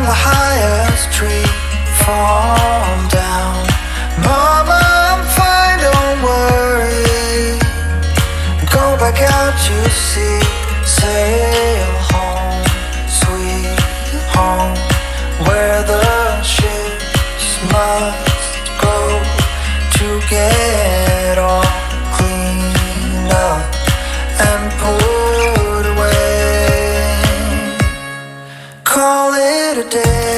the highest tree, fall down. Mama, I'm fine, don't worry. Go back out to sea, sail home, sweet home, where the ships must go to get all cleaned up and put away. Call it a day.